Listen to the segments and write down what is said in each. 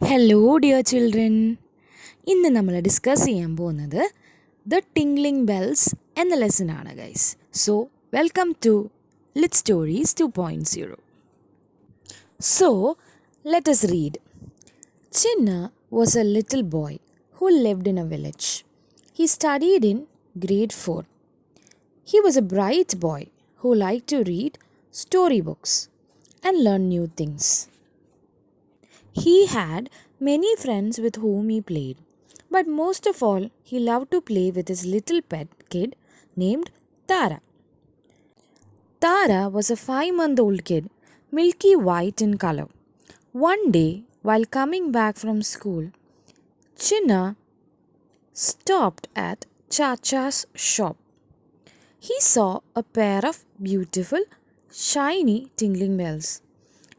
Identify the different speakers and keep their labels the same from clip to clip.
Speaker 1: Hello dear children, ഇന്ന് നമ്മൾ discuss ചെയ്യാൻ പോകുന്നത് ദ ടിങ്ക്ലിംഗ് ബെൽസ് എന്ന ലെസനാണ് guys. So welcome to lit stories 2.0. So let us read. Chinna was a little boy who lived in a village. He studied in grade 4. He was a bright boy who liked to read storybooks and learn new things. He had many friends with whom he played, but most of all, he loved to play with his little pet kid named Tara. Tara was a 5-month-old kid, milky white in color. One day, while coming back from school, Chinna stopped at Chacha's shop. He saw a pair of beautiful, shiny tingling bells.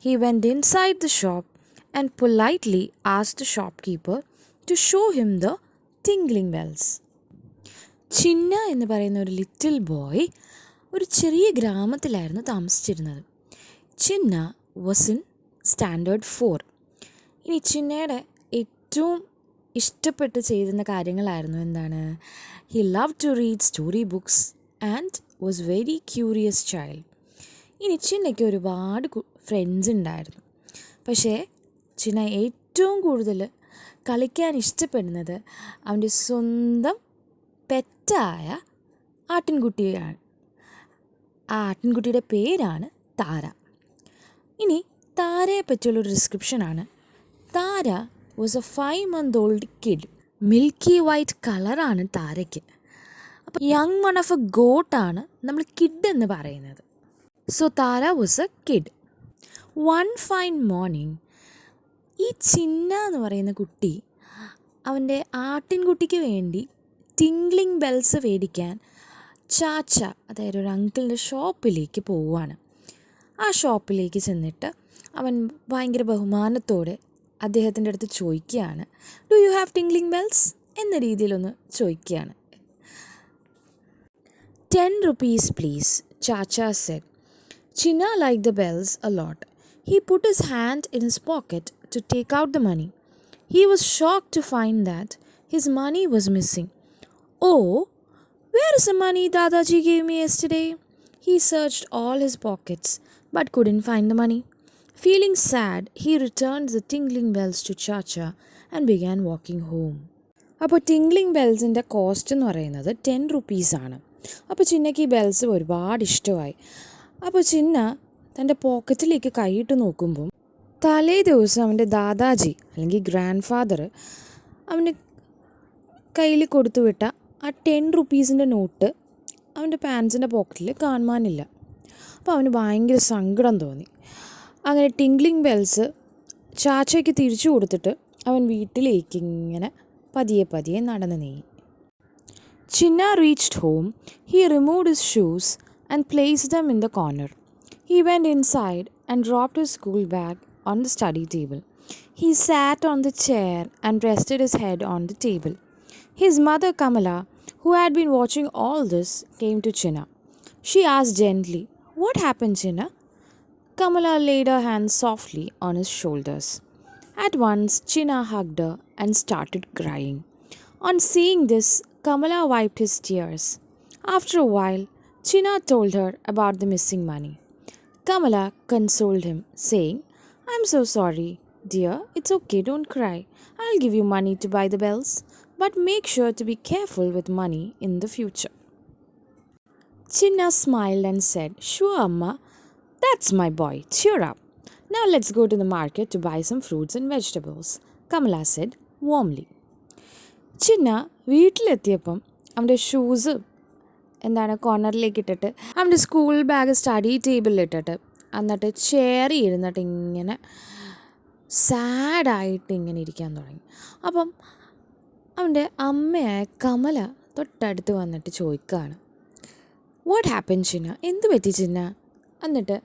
Speaker 1: He went inside the shop and politely asked the shopkeeper to show him the tingling bells. Chinna എന്ന് പറയുന്ന ഒരു little boy ഒരു ചെറിയ ഗ്രാമത്തിലായിരുന്നു താമസിച്ചിരുന്നത്. Chinna was in standard 4. ഇനി ചിന്നയുടെ ഏറ്റവും ഇഷ്ടപ്പെട്ട് ചെയ്തിരുന്ന കാര്യങ്ങളായിരുന്നു എന്താണ്? He love to read story books and was very curious child. ഇനി ചിന്നയ്ക്ക് ഒരുപാട് ഫ്രണ്ട്സ് ഉണ്ടായിരുന്നു. പക്ഷേ ചിന്ന ഏറ്റവും കൂടുതൽ കളിക്കാൻ ഇഷ്ടപ്പെടുന്നത് അവൻ്റെ സ്വന്തം പെറ്റായ ആട്ടിൻകുട്ടിയാണ്. ആ ആട്ടിൻകുട്ടിയുടെ പേരാണ് താര. ഇനി താരയെ പറ്റിയുള്ളൊരു ഡിസ്ക്രിപ്ഷനാണ്. Tara was a 5-month-old kid. Milky white കളറാണ് താരയ്ക്ക്. അപ്പോൾ യങ് വൺ ഓഫ് എ ഗോട്ടാണ് നമ്മൾ കിഡ് എന്ന് പറയുന്നത്. So Tara was a kid. One fine morning ഈ ചിന്ന എന്ന് പറയുന്ന കുട്ടി അവൻ്റെ ആട്ടിൻകുട്ടിക്ക് വേണ്ടി ടിങ്ക്ലിംഗ് ബെൽസ് മേടിക്കാൻ ചാച്ച, അതായത് ഒരു അങ്കിളിൻ്റെ ഷോപ്പിലേക്ക് പോവുകയാണ്. ആ ഷോപ്പിലേക്ക് ചെന്നിട്ട് അവൻ ഭയങ്കര ബഹുമാനത്തോടെ അദ്ദേഹത്തിൻ്റെ അടുത്ത് ചോദിക്കുകയാണ്, ഡു യു ഹാവ് ടിങ്ക്ലിംഗ് ബെൽസ് എന്ന രീതിയിലൊന്ന് ചോദിക്കുകയാണ്. 10 rupees please, Chacha said. Chinna liked the bells a lot. He put his hand in his pocket to take out the money. He was shocked to find that his money was missing. Oh, where is the money Dadaji gave me yesterday? He searched all his pockets but couldn't find the money. Feeling sad, he returned the tingling bells to Chacha and began walking home. അപ്പോൾ ടിങ്ക്ലിംഗ് ബെൽസിൻ്റെ cost എന്ന് പറയുന്നത് 10 rupees ആണ്. അപ്പോൾ ചിന്നയ്ക്ക് ഈ bells ഒരുപാട് ഇഷ്ടമായി. അപ്പോൾ ചിന്ന തൻ്റെ പോക്കറ്റിലേക്ക് കൈയിട്ട് നോക്കുമ്പം തലേ ദിവസം അവൻ്റെ ദാദാജി അല്ലെങ്കിൽ ഗ്രാൻഡ് ഫാദർ അവന് കയ്യിൽ കൊടുത്തു വിട്ട ആ 10 rupees നോട്ട് അവൻ്റെ പാൻസിൻ്റെ പോക്കറ്റിൽ കാണുവാനില്ല. അപ്പോൾ അവന് ഭയങ്കര സങ്കടം തോന്നി. അങ്ങനെ ടിങ്ക്ലിംഗ് ബെൽസ് ചാച്ചയ്ക്ക് തിരിച്ചു കൊടുത്തിട്ട് അവൻ വീട്ടിലേക്ക് ഇങ്ങനെ പതിയെ പതിയെ നടന്നു നീങ്ങി. ചിന്ന reached home. He removed his shoes and placed them in the corner. He went inside and dropped his school bag on the study table. He sat on the chair and rested his head on the table. His mother Kamala, who had been watching all this, came to Chinna. She asked gently, "What happened, Chinna?" Kamala laid her hands softly on his shoulders. At once, Chinna hugged her and started crying. On seeing this, Kamala wiped his tears. After a while, Chinna told her about the missing money. Kamala consoled him, saying, "I'm so sorry, dear. It's okay, don't cry. I'll give you money to buy the bells, but make sure to be careful with money in the future." Chinna smiled and said, "Sure, Amma. That's my boy. Cheer up. Now let's go to the market to buy some fruits and vegetables," Kamala said warmly. ചിന്ന വീട്ടിലെത്തിയപ്പം അവൻ്റെ shoes കോർണറിലേക്ക് ഇട്ടിട്ട് അവൻ്റെ school bag study ടേബിളിലിട്ടിട്ട് എന്നിട്ട് ചെയറിൽ ഇരുന്നിട്ട് ഇങ്ങനെ സാഡായിട്ട് ഇങ്ങനെ ഇരിക്കാൻ തുടങ്ങി. അപ്പം അവൻ്റെ അമ്മയായ കമല തൊട്ടടുത്ത് വന്നിട്ട് ചോദിക്കുകയാണ്, വാട്ട് ഹാപ്പൻ ചിന്ന? എന്ത് പറ്റി ചിന്ന? എന്നിട്ട്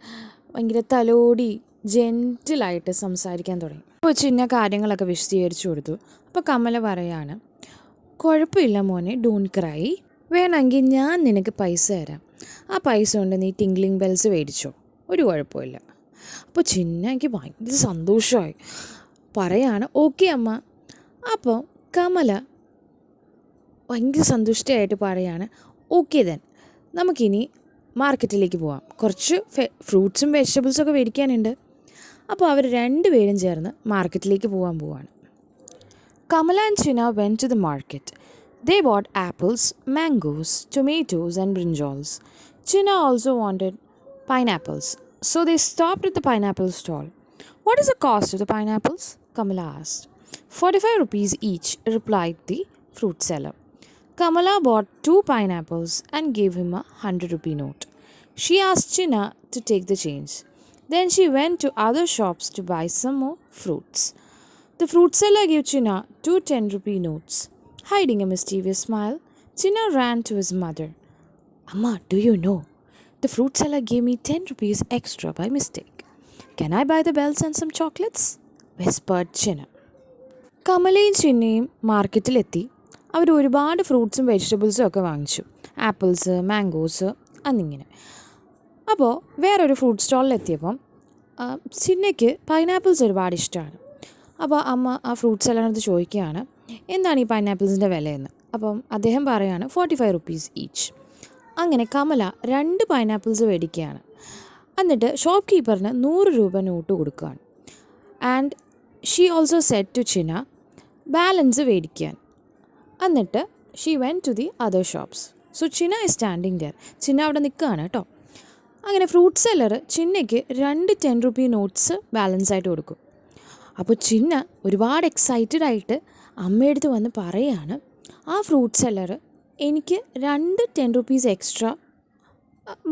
Speaker 1: ഭയങ്കര തലോടി ജെൻറ്റിലായിട്ട് സംസാരിക്കാൻ തുടങ്ങി. അപ്പോൾ ചിന്ന കാര്യങ്ങളൊക്കെ വിശദീകരിച്ചു കൊടുത്തു. അപ്പോൾ കമല പറയാണ്, കുഴപ്പമില്ല മോനെ, ഡോണ്ട് ക്രൈ. വേണമെങ്കിൽ ഞാൻ നിനക്ക് പൈസ തരാം. ആ പൈസ കൊണ്ട് നീ ടിങ്ക്ലിംഗ് ബെൽസ് മേടിച്ചോ, ഒരു കുഴപ്പമില്ല. അപ്പോൾ ചിന്നയ്ക്ക് ഭയങ്കര സന്തോഷമായി. പറയാണ് ഓക്കെ അമ്മ. അപ്പോൾ കമല ഭയങ്കര സന്തുഷ്ടയായിട്ട് പറയാണ് ഓക്കെ ദെൻ നമുക്കിനി മാർക്കറ്റിലേക്ക് പോവാം, കുറച്ച് ഫ്രൂട്ട്സും വെജിറ്റബിൾസൊക്കെ മേടിക്കാനുണ്ട്. അപ്പോൾ അവർ രണ്ടുപേരും ചേർന്ന് മാർക്കറ്റിലേക്ക് പോവാണ്. Kamala and China went to the market. They bought apples, mangoes, tomatoes and brinjals. China also wanted pineapples, so they stopped at the pineapple stall. What is the cost of the pineapples? Kamala asked. 45 rupees each, replied the fruit seller. Kamala bought 2 pineapples and gave him a 100-rupee note. She asked China to take the change. Then she went to other shops to buy some more fruits. The fruit seller gave China 2 10-rupee notes. Hiding a mischievous smile, China ran to his mother. Amma, do you know? The fruit seller gave me 10 rupees extra by mistake. Can I buy the bells and some chocolates? Whispered China. കമലയും ചിന്നയും മാർക്കറ്റിലെത്തി. അവർ ഒരുപാട് ഫ്രൂട്ട്സും വെജിറ്റബിൾസും ഒക്കെ വാങ്ങിച്ചു. Apples, mangoes എന്നിങ്ങനെ. അപ്പോൾ വേറൊരു fruit സ്റ്റോളിലെത്തിയപ്പം ചിന്നയ്ക്ക് pineapples ഒരുപാട് ഇഷ്ടമാണ്. അപ്പോൾ അമ്മ ആ ഫ്രൂട്ട് സെല്ലറിനടുത്ത് ചോദിക്കുകയാണ് എന്താണ് ഈ പൈനാപ്പിൾസിൻ്റെ വിലയെന്ന്. അപ്പം അദ്ദേഹം പറയുകയാണ് 45 rupees ഈച്ച്. അങ്ങനെ കമല 2 പൈനാപ്പിൾസ് മേടിക്കുകയാണ്. എന്നിട്ട് ഷോപ്പ് കീപ്പറിന് 100 രൂപ നോട്ട് കൊടുക്കുകയാണ്. And she also said to Chinna balance മേടിക്കാൻ. എന്നിട്ട് she went to the other shops. So Chinna is standing there. Chinna അവിടെ നിൽക്കുകയാണ് കേട്ടോ. അങ്ങനെ ഫ്രൂട്ട് സെല്ലർ ചിന്നയ്ക്ക് 2 10-rupee നോട്ട്സ് ബാലൻസ് ആയിട്ട് കൊടുക്കും. അപ്പോൾ ചിന്ന ഒരുപാട് എക്സൈറ്റഡ് ആയിട്ട് അമ്മയടുത്ത് വന്ന് പറയുകയാണ് ആ ഫ്രൂട്ട് സെല്ലർ എനിക്ക് 2 10 rupees എക്സ്ട്രാ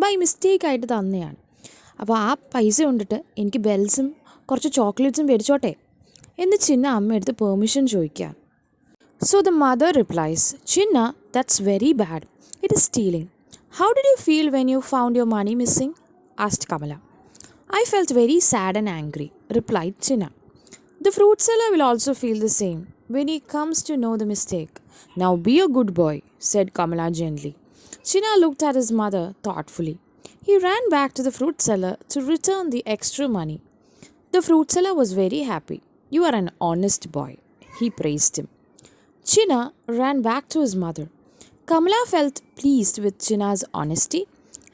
Speaker 1: ബൈ മിസ്റ്റേക്ക് ആയിട്ട് തന്നെയാണ്. അപ്പോൾ ആ പൈസ കൊണ്ടിട്ട് എനിക്ക് ബെൽസും കുറച്ച് ചോക്ലേറ്റ്സും മേടിച്ചോട്ടെ എന്ന് ചിന്ന അമ്മയടുത്ത് പെർമിഷൻ ചോദിക്കുകയാണ്. So the mother replies, Chinna, that's very bad. It is stealing. How did you feel when you found your money missing? Asked Kamala. I felt very sad and angry, replied Chinna. The fruit seller will also feel the same when he comes to know the mistake. Now be a good boy, said Kamala gently. Chinna looked at his mother thoughtfully. He ran back to the fruit seller to return the extra money. The fruit seller was very happy. You are an honest boy, he praised him. Chinna ran back to his mother. Kamala felt pleased with Chinna's honesty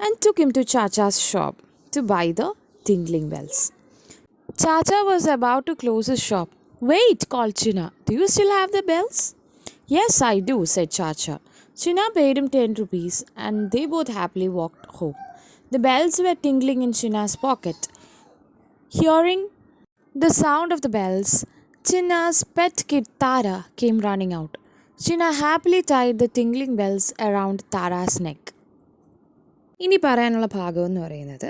Speaker 1: and took him to Chacha's shop to buy the tinkling bells. Chacha was about to close his shop. Wait, called Chinna. Do you still have the bells? Yes, I do, said Chacha. Chinna paid him 10 rupees and they both happily walked home. The bells were tingling in Chinna's pocket. Hearing the sound of the bells, Chinna's pet kid Tara came running out. Chinna happily tied the tingling bells around Tara's neck. ഇനി പറയാനുള്ള ഭാഗം എന്ന് പറയുന്നത്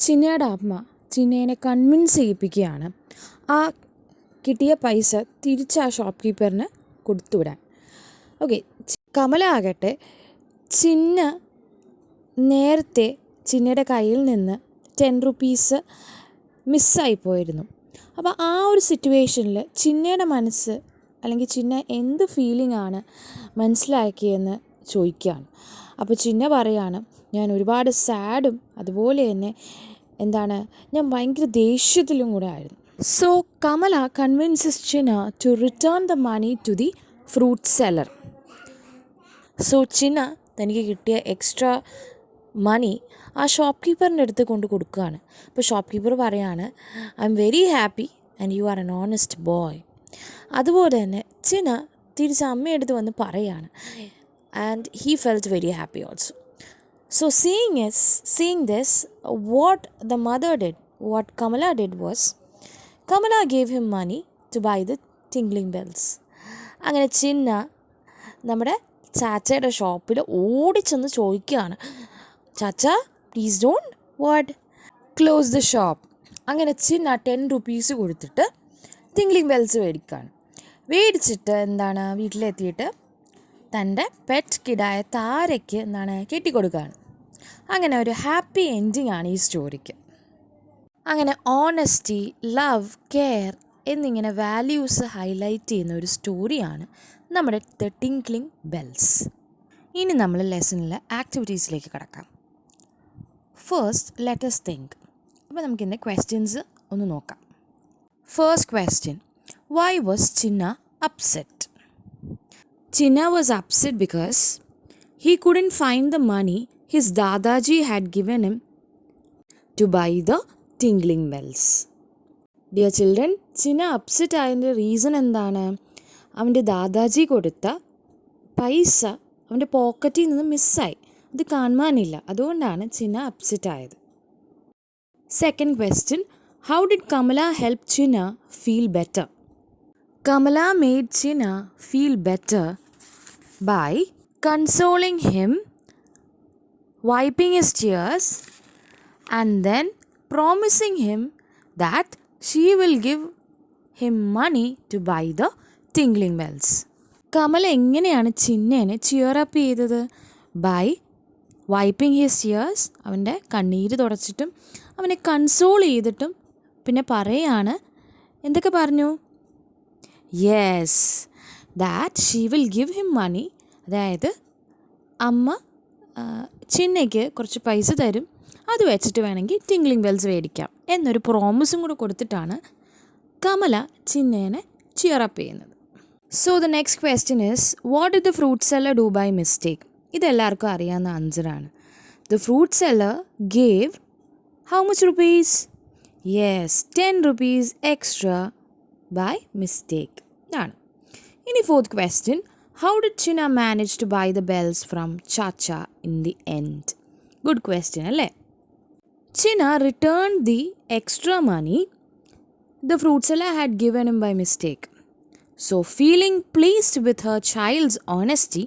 Speaker 1: ചിന്നയുടെ അമ്മ ചിന്നേനെ convince ചെയ്യിപ്പിക്കുകയാണ് ആ കിട്ടിയ പൈസ തിരിച്ച് ആ ഷോപ്പ് കീപ്പറിന് കൊടുത്തുവിടാൻ. ഓക്കെ, കമല ആകട്ടെ ചിന്ന നേരത്തെ ചിന്നയുടെ കയ്യിൽ നിന്ന് 10 rupees മിസ്സായിപ്പോയിരുന്നു. അപ്പോൾ ആ ഒരു സിറ്റുവേഷനിൽ ചിന്നയുടെ മനസ്സ് അല്ലെങ്കിൽ ചിന്ന എന്ത് ഫീലിംഗ് ആണ് മനസ്സിലാക്കിയെന്ന് ചോദിക്കുകയാണ്. അപ്പോൾ ചിന്ന പറയാണ് ഞാൻ ഒരുപാട് സാഡും അതുപോലെ തന്നെ ഞാൻ ഭയങ്കര ദേഷ്യത്തിലും കൂടെ ആയിരുന്നു. So Kamala convinces Chinna to return the money to the fruit seller. So Chinna തനിക്ക് കിട്ടിയ എക്സ്ട്രാ മണി ആ ഷോപ്പ് കീപ്പറിൻ്റെ അടുത്ത് കൊണ്ട് കൊടുക്കുകയാണ്. അപ്പോൾ ഷോപ്പ് കീപ്പർ പറയാണ് I am very happy and you are N honest boy. അതുപോലെ തന്നെ ചിന്ന തിരിച്ച് അമ്മയെടുത്ത് വന്ന് പറയാണ് and he felt very happy also. So seeing this, what the mother did, what Kamala did was, Kamala gave him money to buy the tinkling bells. അങ്ങനെ ചിന്ന നമ്മുടെ ചാച്ചയുടെ ഷോപ്പിൽ ഓടിച്ചെന്ന് ചോദിക്കുകയാണ് chacha please don't what close the shop. അങ്ങനെ Chinna 10 rupees കൊടുത്തിട്ട് ടിങ്ക്ലിംഗ് bells മേടിച്ചിട്ട് വീട്ടിലെത്തിയിട്ട് തൻ്റെ pet കിഡായ താരയ്ക്ക് കെട്ടിക്കൊടുക്കുകയാണ്. അങ്ങനെ ഒരു ഹാപ്പി എൻഡിങ് ആണ് ഈ സ്റ്റോറിക്ക്. അങ്ങനെ ഓണസ്റ്റി, ലവ്, കെയർ എന്നിങ്ങനെ വാല്യൂസ് ഹൈലൈറ്റ് ചെയ്യുന്ന ഒരു സ്റ്റോറിയാണ് നമ്മുടെ ദ ടിങ്ക്ലിംഗ് ബെൽസ്. ഇനി നമ്മൾ ലെസണിലെ ആക്ടിവിറ്റീസിലേക്ക് കടക്കാം. First let us think. അപ്പോൾ നമുക്കിന്ന് ക്വസ്റ്റ്യൻസ് ഒന്ന് നോക്കാം. First question, Why was Chinna upset? Chinna was upset because he couldn't find the money his Dadaji had given him to buy the tinkling bells. Dear children, Chinna upset ആയതിൻ്റെ reason എന്താണ്? അവൻ്റെ ദാദാജി കൊടുത്ത പൈസ അവൻ്റെ പോക്കറ്റിൽ നിന്ന് മിസ്സായി. അത് കാണാനില്ല. അതുകൊണ്ടാണ് Chinna അപ്സെറ്റ് ആയത്. Second question, how did Kamala help Chinna feel better? Kamala made Chinna feel better by consoling him, wiping his tears, and then promising him that she will give him money to buy the tinkling bells. Kamala എങ്ങനെയാണ് ചിന്നേനെ cheer up ചെയ്തത്? By wiping his tears, അവൻ്റെ കണ്ണീര് തുടച്ചിട്ടും അവനെ console ചെയ്തിട്ടും പിന്നെ പറയാണ്, എന്തൊക്കെ പറഞ്ഞു? Yes, that she will give him money, അതായത് അമ്മ ചിന്നയ്ക്ക് കുറച്ച് പൈസ തരും, അത് വെച്ചിട്ട് വേണമെങ്കിൽ ടിങ്ക്ലിംഗ് ബെൽസ് മേടിക്കാം എന്നൊരു പ്രോമിസും കൂടെ കൊടുത്തിട്ടാണ് കമല ചിന്നേനെ ചിയറപ്പ് ചെയ്യുന്നത്. So the next question is, what did the fruit seller do by mistake? ഇതെല്ലാവർക്കും അറിയാവുന്ന ആൻസറാണ്. The fruit seller gave how much rupees? Yes, 10 rupees extra by mistake ആണ്. ഇനി fourth question, how did Chinna manage to buy the bells from chacha in the end? Good question അല്ലേ? Chinna returned the extra money the fruit seller had given him by mistake. So, feeling pleased with her child's honesty,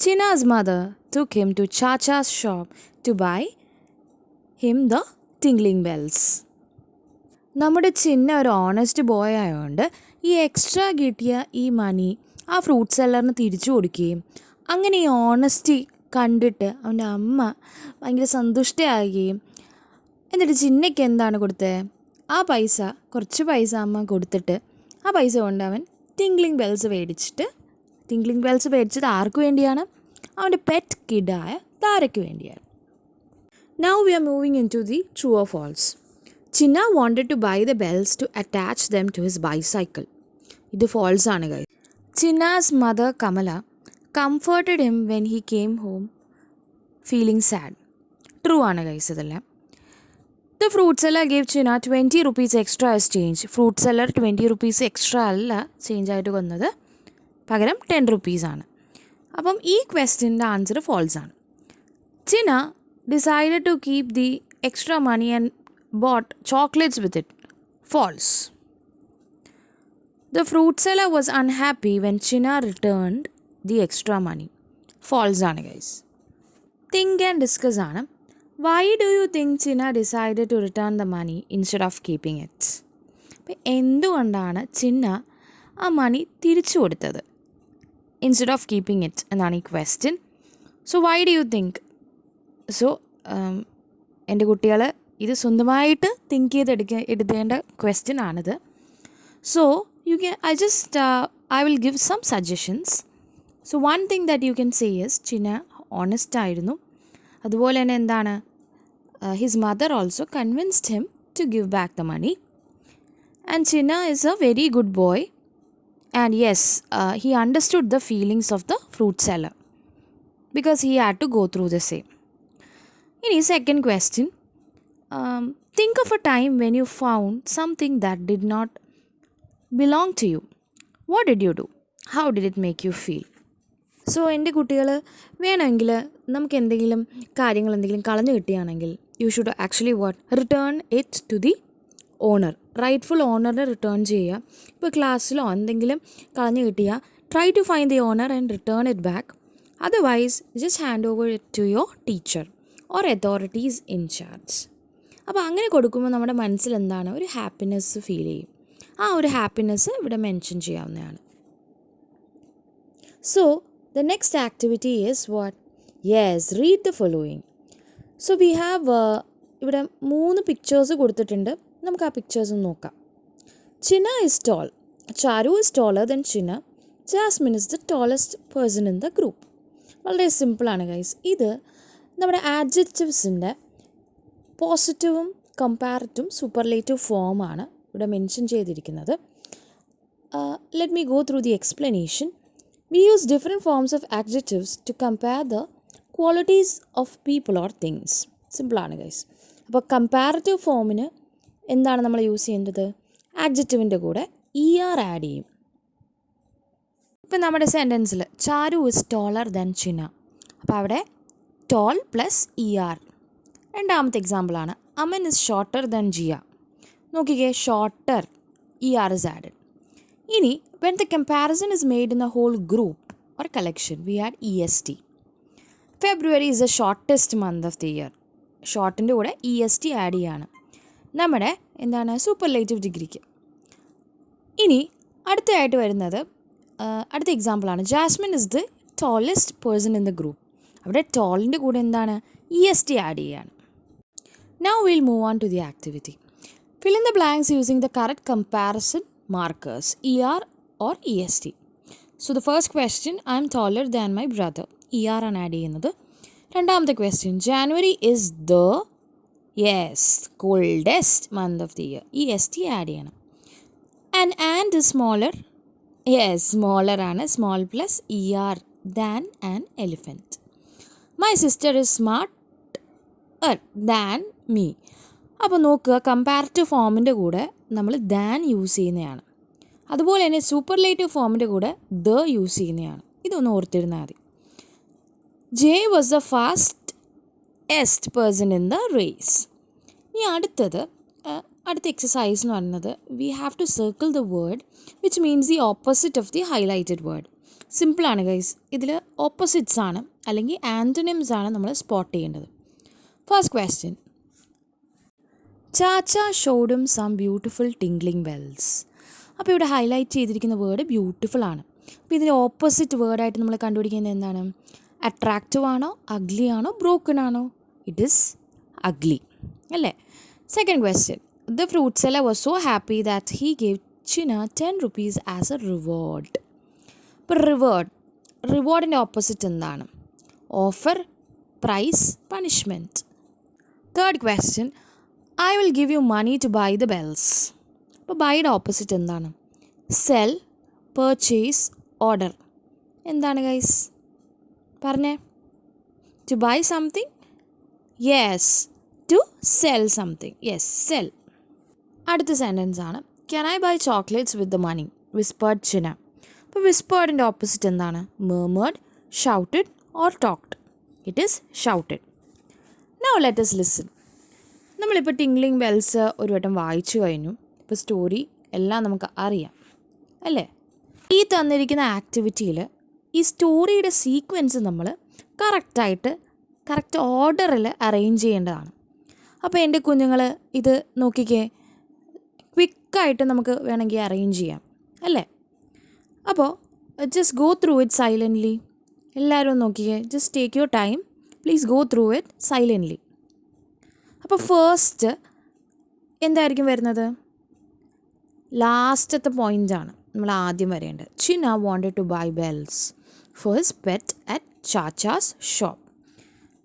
Speaker 1: Chinna's mother took him to Chacha's shop to buy him the tinkling bells. നമ്മുടെ ചിന്ന ഒരു honest boy ആയതുകൊണ്ട് ഈ extra കിട്ടിയ ഈ മണി ആ fruit സെല്ലറിന് തിരിച്ചു കൊടുക്കുകയും അങ്ങനെ ഈ ഓണസ്റ്റി കണ്ടിട്ട് അവൻ്റെ അമ്മ ഭയങ്കര സന്തുഷ്ടയാകുകയും എന്നിട്ട് ചിന്നയ്ക്ക് എന്താണ് കൊടുത്തത്? ആ പൈസ, കുറച്ച് പൈസ അമ്മ കൊടുത്തിട്ട് ആ പൈസ കൊണ്ട് അവൻ ടിങ്ക്ലിംഗ് ബെൽസ് മേടിച്ചത് ആർക്ക് വേണ്ടിയാണ്? അവൻ്റെ പെറ്റ് കിഡായ താരയ്ക്ക് വേണ്ടിയാണ്. Now we are moving into the true or false. Chinna wanted to buy the bells to attach them to his bicycle. ഇത് false ആണ് guys. Chinna's mother Kamala comforted him when he came home feeling sad. True ആണ് guys ഇതെല്ലാം. The fruit seller gave Chinna 20 rupees extra as change. Fruit seller 20 rupees extra അല്ല change ആയിട്ട് വന്നത്, പകരം 10 rupees ആണ്. അപ്പം ഈ ക്വസ്റ്റ്യൻ്റെ ആൻസർ false ആണ്. Chinna decided to keep the extra money and bought chocolates with it. False. The fruit seller was unhappy when Chinna returned the extra money. False ആണ് guys. Think and discuss ആണ്. Why do you think Chinna decided to return the money instead of keeping it? അപ്പം എന്തുകൊണ്ടാണ് ചിന്ന ആ മണി തിരിച്ചു കൊടുത്തത് instead of keeping it എന്നാണ് ഈ question. So why do you think? So എൻ്റെ കുട്ടികൾ ഇത് സ്വന്തമായിട്ട് തിങ്ക് എടുത്തേണ്ട ക്വസ്റ്റ്യൻ ആണിത്. So you can I will give some suggestions. So one thing that you can say is Chinna honest ആയിരുന്നു. അതുപോലെ തന്നെ എന്താണ്, his mother also convinced him to give back the money. And Chinna is a very good boy and yes he understood the feelings of the fruit seller because he had to go through the same. ഇനി second question, think of a time when you found something that did not belong to you. What did you do? How did it make you feel? So എൻ്റെ കുട്ടികൾ വേണമെങ്കിൽ നമുക്ക് എന്തെങ്കിലും കളഞ്ഞു കിട്ടുകയാണെങ്കിൽ you should actually return it to the owner, rightful ഓണറിന് return ചെയ്യുക. ഇപ്പോൾ ക്ലാസ്സിലോ എന്തെങ്കിലും കളഞ്ഞു കിട്ടിയാൽ try to find the owner and return it back. Otherwise just hand over it to your teacher or authorities in charge. അപ്പോൾ അങ്ങനെ കൊടുക്കുമ്പോൾ നമ്മുടെ മനസ്സിൽ എന്താണ്, ഒരു ഹാപ്പിനെസ് ഫീൽ ചെയ്യും. ആ ഒരു ഹാപ്പിനെസ് ഇവിടെ മെൻഷൻ ചെയ്യാവുന്നതാണ്. So the next activity is what? Yes, read the following. So we have ഇവിടെ 3 പിക്ചേഴ്സ് കൊടുത്തിട്ടുണ്ട്. നമുക്ക് ആ പിക്ചേഴ്സ് നോക്കാം. Chinna is tall. Charu is taller than Chinna. Jasmine is the tallest person in the group. വളരെ സിമ്പിളാണ് guys. ഇത് നമ്മുടെ ആഡ്ജക്റ്റീവ്സിൻ്റെ പോസിറ്റീവും കമ്പാരറ്റീവും സൂപ്പർലേറ്റീവ് ഫോമാണ് ഇവിടെ മെൻഷൻ ചെയ്തിരിക്കുന്നത്. let me go through the explanation. We use different forms of adjectives to compare the qualities of people or things. Simple ആണ് guys. അപ്പോൾ കമ്പാരറ്റീവ് ഫോമിന് എന്താണ് നമ്മൾ യൂസ് ചെയ്യേണ്ടത്? ആഡ്ജക്റ്റീവിൻ്റെ കൂടെ ER ആഡ് ചെയ്യും. ഇപ്പം നമ്മുടെ സെൻറ്റൻസിൽ ചാരു ഇസ് ടോളർ ദാൻ ചിന. അപ്പോൾ അവിടെ ടോൾ പ്ലസ് ER. രണ്ടാമത്തെ എക്സാമ്പിളാണ് Aman is shorter than Jiya. നോക്കിക്കേ, ഷോർട്ടർ ER ഇസ് ആഡഡ്. ഇനി when the comparison is made in a whole group or collection, we add EST. February is the shortest month of the year. ഷോർട്ടിൻ്റെ കൂടെ EST add ചെയ്യാണ് നമ്മുടെ എന്താണ് superlative ഡിഗ്രിക്ക്. ഇനി അടുത്തതായിട്ട് വരുന്നത് അടുത്ത എക്സാമ്പിളാണ് Jasmine is the tallest person in the group. അവിടെ ടോളിൻ്റെ കൂടെ എന്താണ് EST ആഡ് ചെയ്യാണ്. Now we'll move on to the activity. Fill in the blanks using the correct comparison markers, ER or EST. So the first question, I am taller than my brother. ER ആണ് add ചെയ്യുന്നത്. രണ്ടാമത്തെ question, January is the coldest month of the year. EST add ചെയ്യണം. An and is smaller. Smaller ആണ്, small plus ER than an elephant. My sister is smarter than me. അപ്പോൾ നോക്കുക, comparative ഫോമിൻ്റെ കൂടെ നമ്മൾ than use ചെയ്യുന്നതാണ്. അതുപോലെ തന്നെ superlative ഫോമിൻ്റെ കൂടെ ദ യൂസ് ചെയ്യുന്നതാണ്. ഇതൊന്ന് ഓർത്തിരുന്നാൽ മതി. J was the fastest person in the race. ഇനി അടുത്ത എക്സസൈസ് എന്ന് പറയുന്നത് we have to circle the word which means the opposite of the highlighted word. സിമ്പിളാണ് ഗൈസ്. ഇതിൽ ഓപ്പോസിറ്റ്സ് ആണ് അല്ലെങ്കിൽ ആൻറ്റണിംസ് ആണ് നമ്മൾ സ്പോട്ട് ചെയ്യേണ്ടത്. First question, chacha showed him some beautiful tinkling bells. അപ്പോൾ ഇവിടെ ഹൈലൈറ്റ് ചെയ്തിരിക്കുന്ന വേർഡ് ബ്യൂട്ടിഫുൾ ആണ്. അപ്പോൾ ഇതിൻ്റെ ഓപ്പോസിറ്റ് വേർഡായിട്ട് നമ്മൾ കണ്ടുപിടിക്കുന്നത് എന്താണ്? അട്രാക്റ്റീവ് ആണോ, അഗ്ലി ആണോ, ബ്രോക്കൺ ആണോ? ഇറ്റ് ഈസ് അഗ്ലി അല്ലേ. Second question, the fruit seller was so happy that he gave Chinna 10 rupees as a reward. ഇപ്പോൾ റിവാർഡിൻ്റെ ഓപ്പോസിറ്റ് എന്താണ്? Offer, price, punishment. Third question, I will give you money to buy the bells. അപ്പോൾ ബൈയുടെ opposite എന്താണ്? Sell, purchase, order. എന്താണ് guys പറഞ്ഞേ? To buy something, to sell something, sell. അടുത്ത sentence ആണ്, can I buy chocolates with the money, whispered Chinna. അപ്പോൾ വിസ്പേർഡിൻ്റെ opposite എന്താണ്? Murmured, shouted or talked. It is shouted. Now let us listen. നമ്മളിപ്പോൾ tinkling bells ഒരു വട്ടം വായിച്ചു കഴിഞ്ഞു. ഇപ്പോൾ സ്റ്റോറി എല്ലാം നമുക്ക് അറിയാം അല്ലേ. ഈ തന്നിരിക്കുന്ന ആക്ടിവിറ്റിയിൽ ഈ സ്റ്റോറിയുടെ സീക്വൻസ് നമ്മൾ കറക്റ്റ് ഓർഡറിൽ അറേഞ്ച് ചെയ്യേണ്ടതാണ്. അപ്പോൾ എൻ്റെ കുഞ്ഞുങ്ങൾ ഇത് നോക്കിക്കേ, ക്വിക്കായിട്ട് നമുക്ക് വേണമെങ്കിൽ അറേഞ്ച് ചെയ്യാം അല്ലേ. അപ്പോൾ just go through it silently. എല്ലാവരും നോക്കിക്കേ, just take your time, please go through it silently. അപ്പോൾ ഫസ്റ്റ് എന്തായിരിക്കും വരുന്നത്? ലാസ്റ്റത്തെ പോയിൻ്റാണ് നമ്മൾ ആദ്യം വരേണ്ടത്. Chinna wanted to buy bells for his pet at Chacha's shop.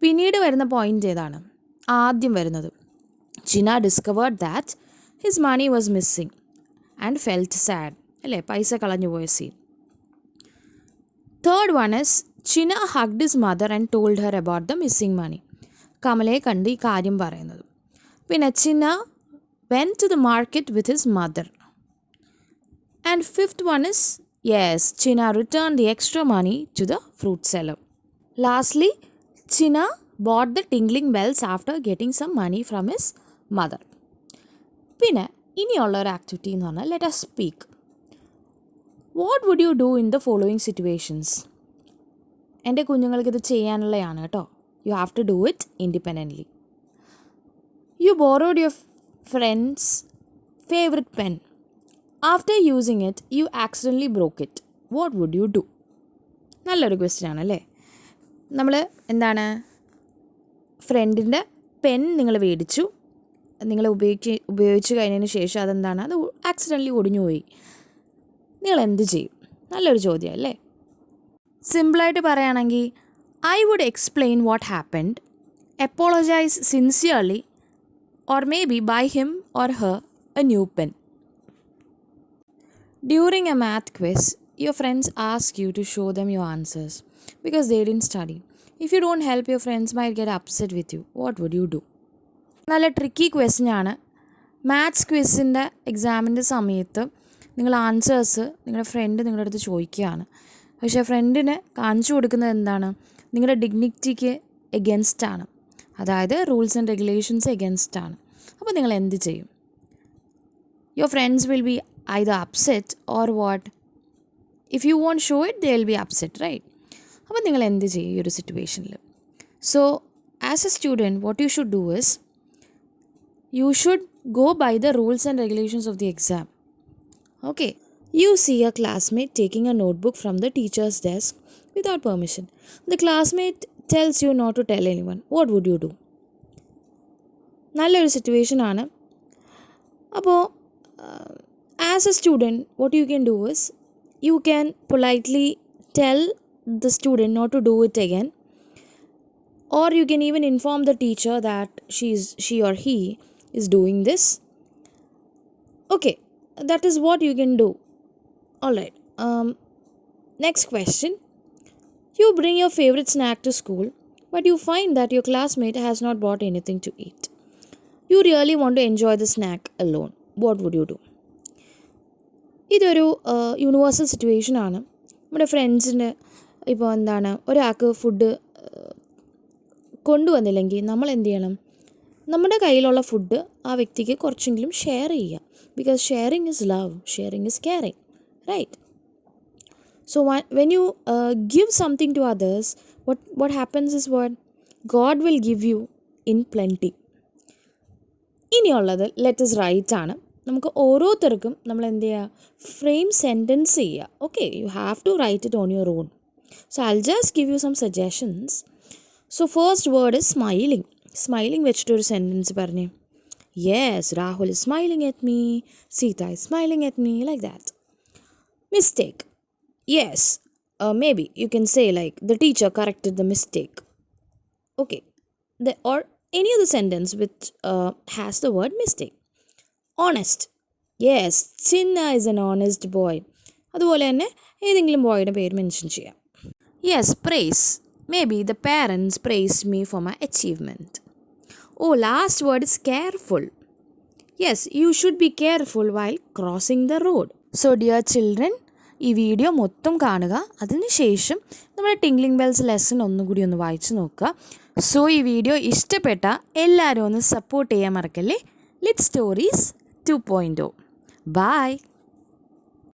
Speaker 1: പിന്നീട് വരുന്ന പോയിൻ്റ് ഏതാണ്? ആദ്യം വരുന്നത് Chinna discovered that his money was missing and felt sad അല്ലേ, പൈസ കളഞ്ഞു പോയ scene. Third one is Chinna hugged his mother and told her about the missing money. കമലയെ കണ്ട് ഈ കാര്യം പറയുന്നത്. പിന്നെ Chinna went to the market with his mother. And fifth one is, China returned the extra money to the fruit seller. Lastly, China bought the tingling bells after getting some money from his mother. പിന്നെ ഇനിയുള്ള ഒരു activity എന്ന് പറഞ്ഞാൽ let us speak. What would you do in the following situations? എൻ്റെ കുഞ്ഞുങ്ങൾക്ക് ഇത് ചെയ്യാനുള്ളതാണ് കേട്ടോ. You have to do it independently. You borrowed your friend's favorite pen. After using it, you accidentally broke it. What would you do? നല്ലൊരു question ആണല്ലേ. നമ്മൾ എന്താണ്, ഫ്രണ്ടിൻ്റെ pen നിങ്ങൾ മേടിച്ചു, നിങ്ങൾ ഉപയോഗിച്ച് കഴിഞ്ഞതിന് ശേഷം അതെന്താണ്, അത് ആക്സിഡൻ്റലി ഒടിഞ്ഞു പോയി. നിങ്ങൾ എന്ത് ചെയ്യും? നല്ലൊരു ചോദ്യം അല്ലേ. സിമ്പിളായിട്ട് പറയുകയാണെങ്കിൽ I would explain what happened, apologize sincerely, or maybe buy him or her a new pen. During a math quiz, your friends ask you to show them your answers because they didn't study. If you don't help, your friends might get upset with you. What would you do? നല്ല tricky question ആണ്. Maths ക്വിസിൻ്റെ എക്സാമിൻ്റെ സമയത്ത് നിങ്ങൾ answers നിങ്ങളുടെ front നിങ്ങളുടെ അടുത്ത് ചോദിക്കുകയാണ്. പക്ഷേ ഫ്രണ്ടിന് കാണിച്ചു കൊടുക്കുന്നത് എന്താണ്? നിങ്ങളുടെ ഡിഗ്നിറ്റിക്ക് എഗൻസ്റ്റ് ആണ്. അതായത് റൂൾസ് ആൻഡ് റെഗുലേഷൻസ് എഗൻസ്റ്റ് ആണ്. അപ്പോൾ നിങ്ങൾ എന്ത് ചെയ്യും? Your friends will be either upset or what? If you won't show it, they'll be upset, right? അപ്പോൾ നിങ്ങൾ എന്ത് ചെയ്യും ഈ ഒരു സിറ്റുവേഷനിൽ? So as A student what you should do is you should go by the rules and regulations of the exam. Okay, you see a classmate taking a notebook from the teacher's desk without permission. The classmate tells you not to tell anyone. What would you do? നല്ലൊരു situation ആണ്. അപ്പോൾ as a student, what you can do is you can politely tell the student not to do it again, or you can even inform the teacher that she or he is doing this. Okay, that is what you can do. All right. Next question. You bring your favorite snack to school, but you find that your classmate has not brought anything to eat. You really want to enjoy the snack alone. What would you do? ഇതൊരു universal സിറ്റുവേഷനാണ്. നമ്മുടെ ഫ്രണ്ട്സിൻ്റെ ഇപ്പോൾ എന്താണ് ഒരാൾക്ക് food കൊണ്ടുവന്നില്ലെങ്കിൽ നമ്മൾ എന്ത് ചെയ്യണം? നമ്മുടെ കയ്യിലുള്ള ഫുഡ് ആ വ്യക്തിക്ക് കുറച്ചെങ്കിലും ഷെയർ ചെയ്യുക. Because sharing is love, sharing is caring, right? So when you give something to others, what happens is what? God will give you in plenty. ഇനിയുള്ളത് ലെറ്റസ് റൈറ്റ് ആണ്. നമുക്ക് ഓരോരുത്തർക്കും നമ്മൾ എന്ത് ചെയ്യുക? ഫ്രെയിം സെൻറ്റൻസ് ചെയ്യുക. Okay, you have to write it on your own. So I just give you some suggestions. So first word is smiling. Smiling വെച്ചിട്ടൊരു sentence പറഞ്ഞേ. Yes, Rahul is smiling at me, Sita is smiling at me, like that. Mistake. Yes, maybe you can say like the teacher corrected the mistake. Okay, or any other sentence which has the word mistake. Honest. Yes, Chinna is an honest boy. അതുപോലെ തന്നെ ഏതെങ്കിലും ബോയുടെ പേര് mention ചെയ്യാം. Yes, praise. Maybe the parents praised me for my achievement. Oh, last word is careful. Yes, you should be careful while crossing the road. So dear children, ഈ video മൊത്തം കാണുക. അതിനുശേഷം നമ്മുടെ ടിങ്ക്ലിംഗ് ബെൽസ് ലെസൺ ഒന്നുകൂടി ഒന്ന് വായിച്ചു നോക്കുക. So ഈ വീഡിയോ ഇഷ്ടപ്പെട്ട എല്ലാവരും ഒന്ന് സപ്പോർട്ട് ചെയ്യാൻ മറക്കല്ലേ. Lit stories 2.0. Bye.